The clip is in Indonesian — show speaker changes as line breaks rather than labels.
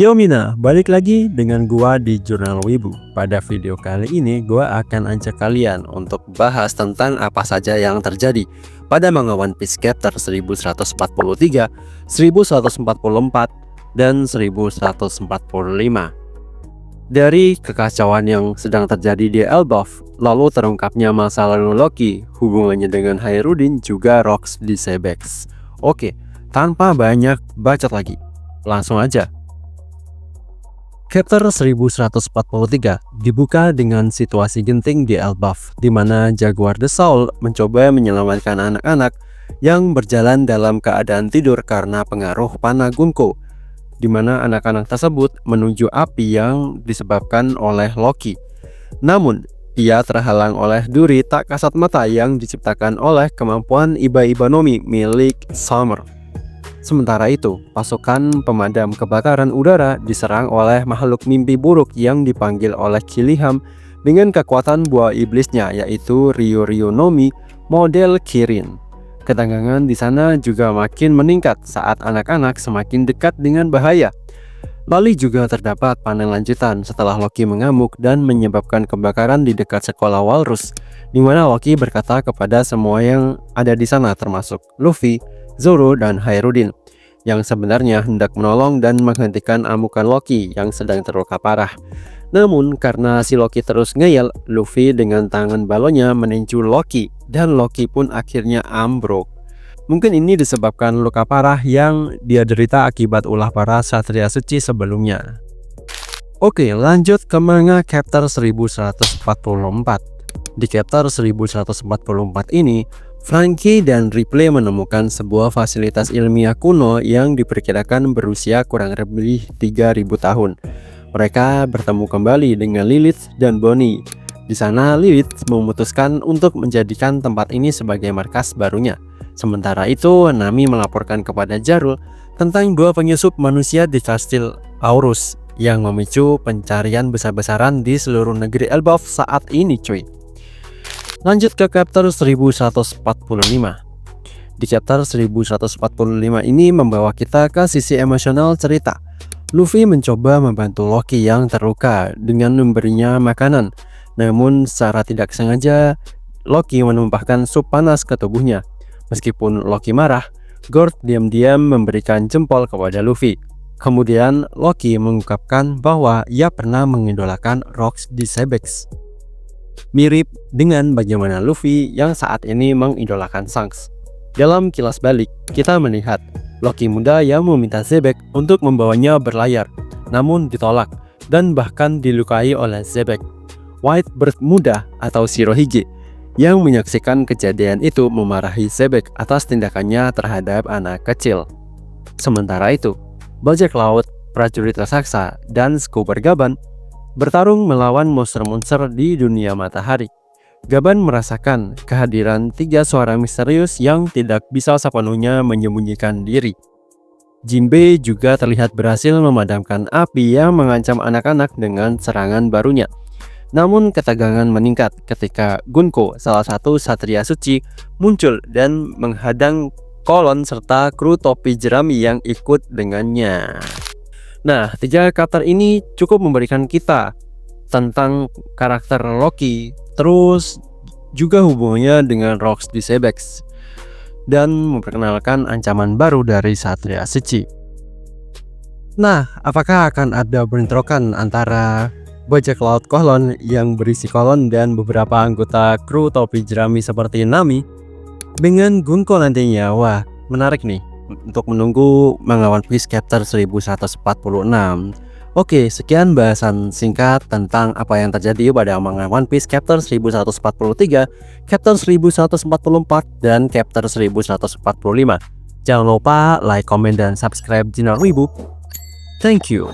Yo Mina, balik lagi dengan gua di Jurnal Wibu. Pada video kali ini gua akan ajak kalian untuk bahas tentang apa saja yang terjadi pada manga One Piece chapter 1143, 1144, dan 1145. Dari kekacauan yang sedang terjadi di Elbaf, lalu terungkapnya masa lalu Loki, hubungannya dengan Hairudin juga Rocks di Sebex. Oke, tanpa banyak bacot lagi, langsung aja. Chapter 1143 dibuka dengan situasi genting di Elbaf, di mana Jaguar the Soul mencoba menyelamatkan anak-anak yang berjalan dalam keadaan tidur karena pengaruh panah Gunko, di mana anak-anak tersebut menuju api yang disebabkan oleh Loki. Namun, ia terhalang oleh duri tak kasat mata yang diciptakan oleh kemampuan Iba-Iba Nomi milik Summer. Sementara itu, pasukan pemadam kebakaran udara diserang oleh makhluk mimpi buruk yang dipanggil oleh Kiliham dengan kekuatan buah iblisnya, yaitu Ryu Nomi model Kirin. Ketegangan di sana juga makin meningkat saat anak-anak semakin dekat dengan bahaya. Lalu juga terdapat panel lanjutan setelah Loki mengamuk dan menyebabkan kebakaran di dekat sekolah Walrus, di mana Loki berkata kepada semua yang ada di sana termasuk Luffy, Zoro, dan Hairudin, yang sebenarnya hendak menolong dan menghentikan amukan Loki yang sedang terluka parah. Namun karena si Loki terus ngeyel, Luffy dengan tangan balonnya meninju Loki dan Loki pun akhirnya ambruk. Mungkin ini disebabkan luka parah yang dia derita akibat ulah para Satria Suci sebelumnya. Oke, lanjut ke manga chapter 1144. Di chapter 1144 ini, Franky dan Ripley menemukan sebuah fasilitas ilmiah kuno yang diperkirakan berusia kurang lebih 3000 tahun. Mereka bertemu kembali dengan Lilith dan Bonnie. Di sana Lilith memutuskan untuk menjadikan tempat ini sebagai markas barunya. Sementara itu, Nami melaporkan kepada Jarul tentang dua penyusup manusia di Kastil Aurus yang memicu pencarian besar-besaran di seluruh negeri Elbaf saat ini, cuy. Lanjut ke chapter 1145. Di chapter 1145 ini membawa kita ke sisi emosional cerita. Luffy mencoba membantu Loki yang terluka dengan memberinya makanan. Namun secara tidak sengaja Loki menumpahkan sup panas ke tubuhnya. Meskipun Loki marah, Gord diam-diam memberikan jempol kepada Luffy. Kemudian Loki mengungkapkan bahwa ia pernah mengidolakan Rocks di Sebex. Mirip dengan bagaimana Luffy yang saat ini mengidolakan Shanks. Dalam kilas balik, kita melihat Loki muda yang meminta Zebek untuk membawanya berlayar, namun ditolak dan bahkan dilukai oleh Zebek. Whitebird muda atau Shirohige yang menyaksikan kejadian itu memarahi Zebek atas tindakannya terhadap anak kecil. Sementara itu, bajak laut, prajurit raksasa, dan Scuba Gaban bertarung melawan monster-monster di dunia matahari. Gaban merasakan kehadiran tiga suara misterius yang tidak bisa sepenuhnya menyembunyikan diri. Jinbe juga terlihat berhasil memadamkan api yang mengancam anak-anak dengan serangan barunya. Namun ketegangan meningkat ketika Gunko, salah satu Satria Suci, muncul dan menghadang kolon serta kru topi jerami yang ikut dengannya. Nah, tiga karakter ini cukup memberikan kita tentang karakter Loki, terus juga hubungannya dengan Rocks di Sebex, dan memperkenalkan ancaman baru dari Satria Suci. Nah, apakah akan ada bentrokan antara bajak laut kolon yang berisi kolon dan beberapa anggota kru topi jerami seperti Nami dengan Gunko nantinya? Wah, menarik nih untuk menunggu manga One Piece chapter 1146. Oke, sekian bahasan singkat tentang apa yang terjadi pada manga One Piece chapter 1143, chapter 1144, dan chapter 1145. Jangan lupa like, comment, dan subscribe channel Wibu. Thank you.